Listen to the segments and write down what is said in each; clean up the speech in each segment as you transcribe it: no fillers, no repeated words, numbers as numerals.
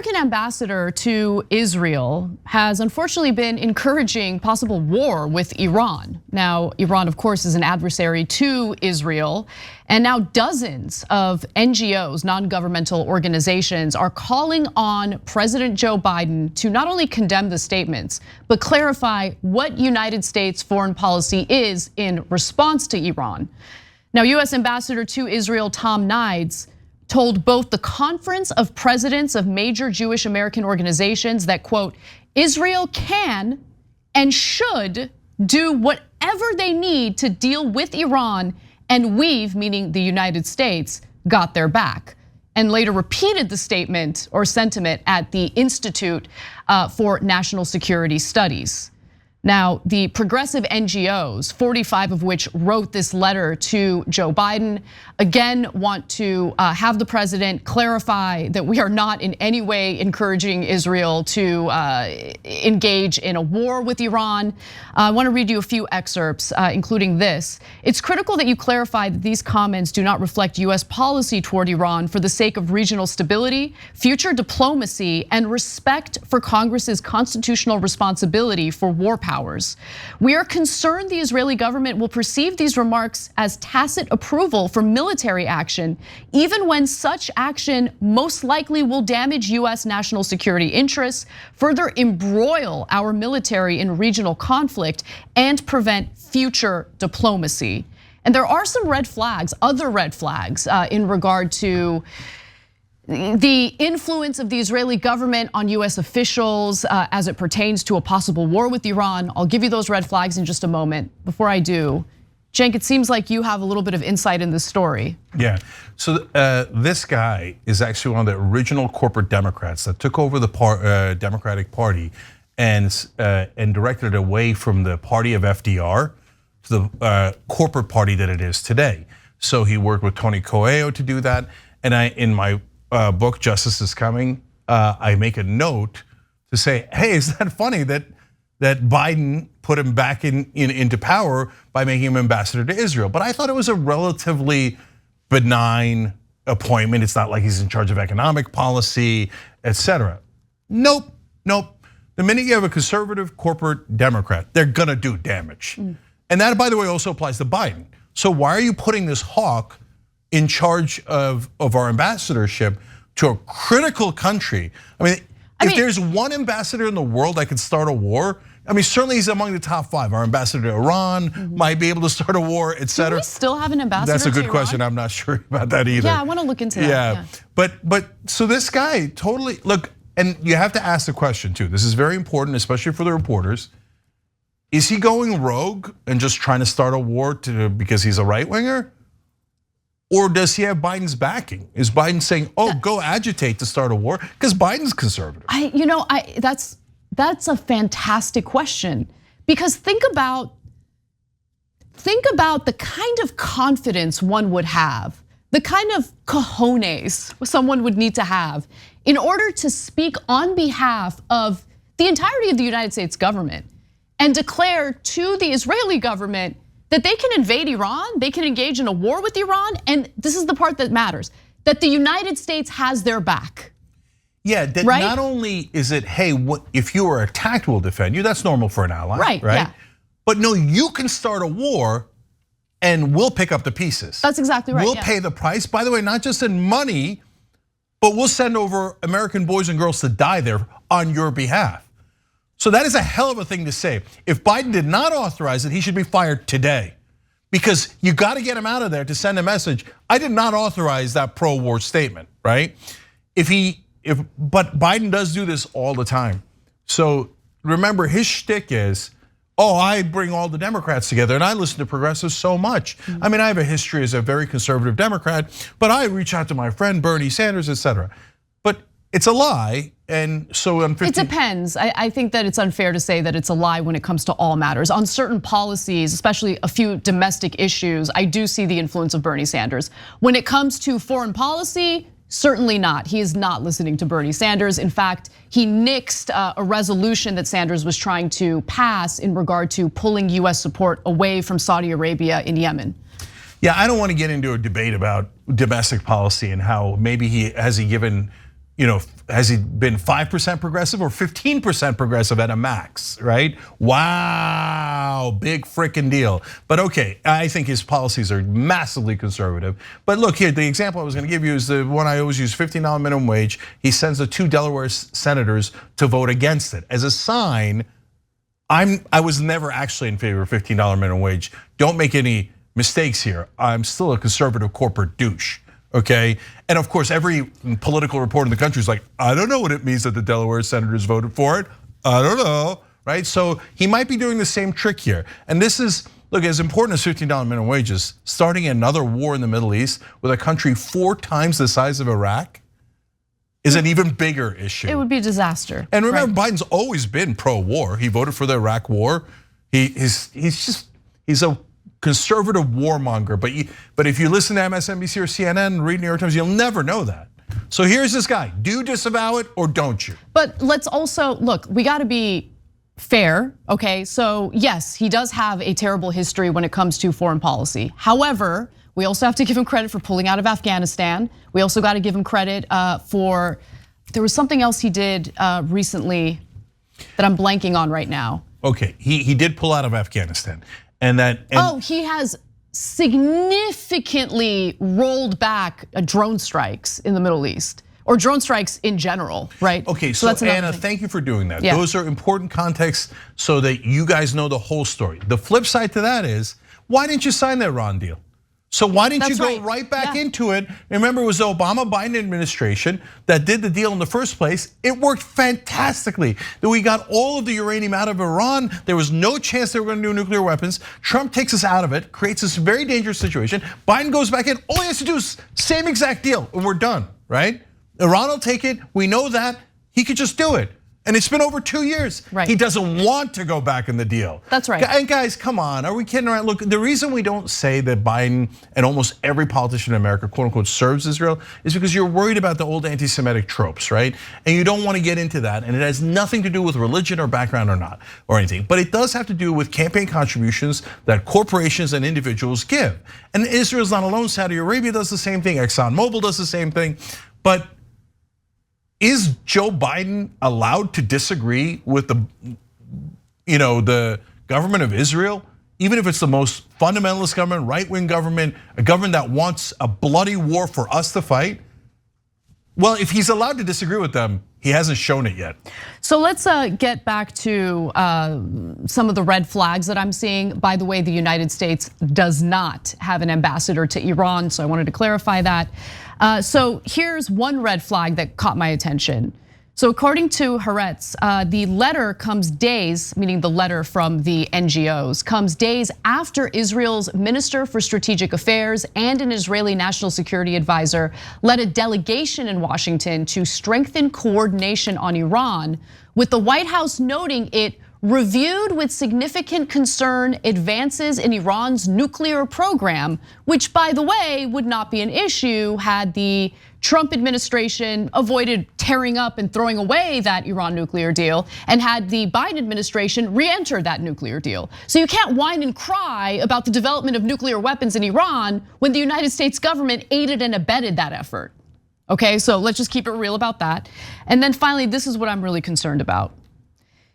American ambassador to Israel has unfortunately been encouraging possible war with Iran. Now, Iran, of course, is an adversary to Israel. And now dozens of NGOs, non-governmental organizations, are calling on President Joe Biden to not only condemn the statements, but clarify what United States foreign policy is in response to Iran. Now, US Ambassador to Israel Tom Nides told both the Conference of Presidents of Major Jewish American Organizations that, quote, Israel can and should do whatever they need to deal with Iran, and we've, meaning the United States, got their back. And later repeated the statement or sentiment at the Institute for National Security Studies. Now, the progressive NGOs, 45 of which wrote this letter to Joe Biden, again want to have the president clarify that we are not in any way encouraging Israel to engage in a war with Iran. I want to read you a few excerpts, including this. It's critical that you clarify that these comments do not reflect US policy toward Iran for the sake of regional stability, future diplomacy, and respect for Congress's constitutional responsibility for war powers. We are concerned the Israeli government will perceive these remarks as tacit approval for military action, even when such action most likely will damage US national security interests, further embroil our military in regional conflict, and prevent future diplomacy. And there are some red flags, other red flags in regard to the influence of the Israeli government on US officials as it pertains to a possible war with Iran. I'll give you those red flags in just a moment. Before I do, Cenk, it seems like you have a little bit of insight in this story. Yeah, so this guy is actually one of the original corporate Democrats that took over the Democratic Party and directed it away from the party of FDR to the corporate party that it is today. So he worked with Tony Coelho to do that. And in my book, Justice is Coming, I make a note to say, hey, is that funny that Biden put him back into power by making him ambassador to Israel? But I thought it was a relatively benign appointment. It's not like he's in charge of economic policy, etc. Nope. The minute you have a conservative corporate Democrat, they're gonna do damage. And that, by the way, also applies to Biden. So why are you putting this hawk in charge of our ambassadorship to a critical country? I mean, if there's one ambassador in the world that could start a war, I mean, certainly he's among the top 5. Our ambassador to Iran might be able to start a war, etc. Do we still have an ambassador? That's a good to question. Iran? I'm not sure about that either. Yeah, I want to look into that. Yeah. But so this guy totally, look, and you have to ask the question too. This is very important, especially for the reporters. Is he going rogue and just trying to start a war because he's a right winger? Or does he have Biden's backing? Is Biden saying, "Oh, go agitate to start a war"? Because Biden's conservative. That's a fantastic question, because think about the kind of confidence one would have, the kind of cojones someone would need to have in order to speak on behalf of the entirety of the United States government and declare to the Israeli government that they can invade Iran, they can engage in a war with Iran, and this is the part that matters, that the United States has their back. Yeah, that right? Not only is it, hey, if you are attacked, we'll defend you. That's normal for an ally, right? Yeah. But no, you can start a war and we'll pick up the pieces. That's exactly right. We'll pay the price, by the way, not just in money, but we'll send over American boys and girls to die there on your behalf. So that is a hell of a thing to say. If Biden did not authorize it, he should be fired today. Because you got to get him out of there to send a message. I did not authorize that pro-war statement, right? But Biden does do this all the time. So remember, his shtick is, oh, I bring all the Democrats together and I listen to progressives so much. I mean, I have a history as a very conservative Democrat, but I reach out to my friend Bernie Sanders, etc. But it's a lie, and so I'm 15. It depends. I think that it's unfair to say that it's a lie when it comes to all matters. On certain policies, especially a few domestic issues, I do see the influence of Bernie Sanders. When it comes to foreign policy, certainly not. He is not listening to Bernie Sanders. In fact, he nixed a resolution that Sanders was trying to pass in regard to pulling US support away from Saudi Arabia in Yemen. Yeah, I don't want to get into a debate about domestic policy and how maybe has he given has he been 5% progressive or 15% progressive at a max, right? Wow, big freaking deal. But okay, I think his policies are massively conservative. But look here, the example I was gonna give you is the one I always use, $15 minimum wage. He sends the 2 Delaware senators to vote against it. As a sign, I was never actually in favor of $15 minimum wage. Don't make any mistakes here. I'm still a conservative corporate douche. Okay, and of course, every political reporter in the country is like, I don't know what it means that the Delaware senators voted for it. I don't know, right? So he might be doing the same trick here. And this is, look, as important as $15 minimum wages, starting another war in the Middle East with a country 4 times the size of Iraq is an even bigger issue. It would be a disaster. And remember, Biden's always been pro-war. He voted for the Iraq war. He's a conservative warmonger, but if you listen to MSNBC or CNN, read New York Times, you'll never know that. So here's this guy, do you disavow it or don't you? But let's also, look, we gotta be fair, okay? So yes, he does have a terrible history when it comes to foreign policy. However, we also have to give him credit for pulling out of Afghanistan. We also gotta give him credit for, there was something else he did recently that I'm blanking on right now. Okay, he did pull out of Afghanistan. He has significantly rolled back drone strikes in the Middle East, or drone strikes in general, right? Okay, so Anna, thank you for doing that. Yeah. Those are important contexts so that you guys know the whole story. The flip side to that is, why didn't you sign the Iran deal? So why didn't you go right back into it? Remember, it was the Obama-Biden administration that did the deal in the first place. It worked fantastically. We got all of the uranium out of Iran. There was no chance they were gonna do nuclear weapons. Trump takes us out of it, creates this very dangerous situation. Biden goes back in, all he has to do is same exact deal, and we're done, right? Iran will take it, we know that. He could just do it. And it's been over 2 years. Right. He doesn't want to go back in the deal. That's right. And guys, come on, are we kidding around? Look, the reason we don't say that Biden and almost every politician in America, quote unquote, serves Israel is because you're worried about the old anti-Semitic tropes, right? And you don't want to get into that, and it has nothing to do with religion or background or anything. But it does have to do with campaign contributions that corporations and individuals give. And Israel's not alone, Saudi Arabia does the same thing, ExxonMobil does the same thing. But is Joe Biden allowed to disagree with the government of Israel, even if it's the most fundamentalist government, right-wing government, a government that wants a bloody war for us to fight? Well, if he's allowed to disagree with them, he hasn't shown it yet. So let's get back to some of the red flags that I'm seeing. By the way, the United States does not have an ambassador to Iran, so I wanted to clarify that. So here's one red flag that caught my attention. So according to Haaretz, the letter comes days, meaning the letter from the NGOs, comes days after Israel's Minister for Strategic Affairs and an Israeli national security advisor led a delegation in Washington to strengthen coordination on Iran, with the White House noting it reviewed with significant concern advances in Iran's nuclear program, which, by the way, would not be an issue had the Trump administration avoided tearing up and throwing away that Iran nuclear deal, and had the Biden administration re-entered that nuclear deal. So you can't whine and cry about the development of nuclear weapons in Iran when the United States government aided and abetted that effort. Okay, so let's just keep it real about that. And then finally, this is what I'm really concerned about.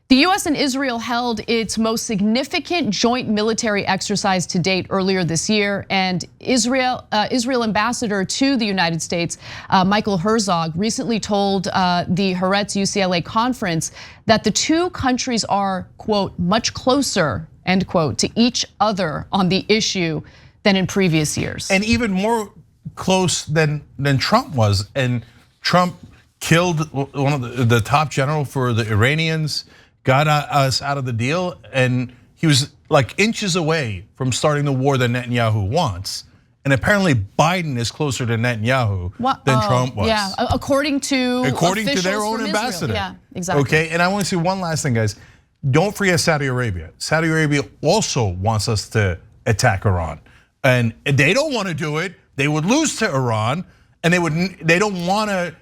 The US and Israel held its most significant joint military exercise to date earlier this year, and Israel ambassador to the United States, Michael Herzog, recently told the Haaretz UCLA conference that the two countries are, quote, much closer, end quote, to each other on the issue than in previous years. And even more close than Trump was. And Trump killed one of the top general for the Iranians, got us out of the deal, and he was like inches away from starting the war that Netanyahu wants. And apparently Biden is closer to Netanyahu than Trump was. Yeah, according to their own ambassador. Yeah, exactly. Okay, and I want to say one last thing, guys. Don't forget Saudi Arabia. Saudi Arabia also wants us to attack Iran. And they don't want to do it. They would lose to Iran, and they don't want to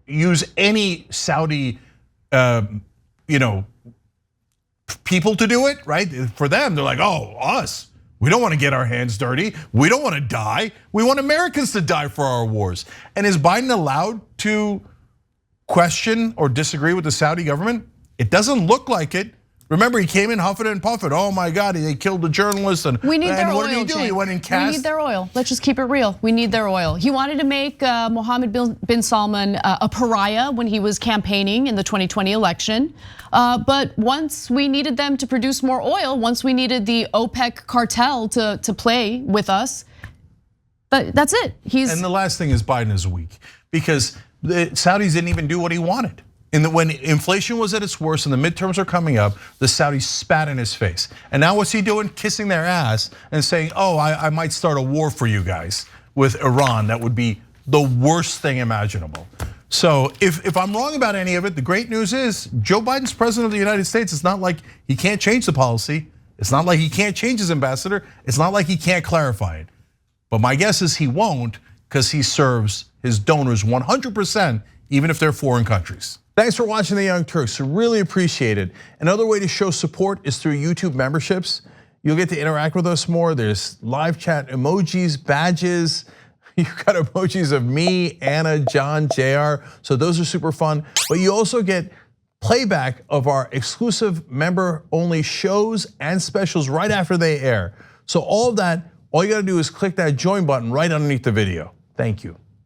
use any Saudi people to do it, right? For them, they're like, oh, us, We don't want to get our hands dirty. We don't want to die. We want Americans to die for our wars. And is Biden allowed to question or disagree with the Saudi government? It doesn't look like it. Remember, he came in huffing and puffing. Oh my God, they killed the journalist. And we need their oil. What did he do? He went and cast. We need their oil. Let's just keep it real. We need their oil. He wanted to make Mohammed bin Salman a pariah when he was campaigning in the 2020 election. But once we needed them to produce more oil, once we needed the OPEC cartel to play with us, but that's it. And the last thing is Biden is weak because the Saudis didn't even do what he wanted. When inflation was at its worst and the midterms are coming up, the Saudis spat in his face. And now what's he doing? Kissing their ass and saying, oh, I might start a war for you guys with Iran. That would be the worst thing imaginable. So if I'm wrong about any of it, the great news is Joe Biden's president of the United States. It's not like he can't change the policy. It's not like he can't change his ambassador. It's not like he can't clarify it. But my guess is he won't because he serves his donors 100%, even if they're foreign countries. Thanks for watching The Young Turks, really appreciate it. Another way to show support is through YouTube memberships. You'll get to interact with us more. There's live chat emojis, badges. You've got emojis of me, Anna, John, JR, so those are super fun. But you also get playback of our exclusive member-only shows and specials right after they air. So all of that, all you gotta do is click that join button right underneath the video. Thank you.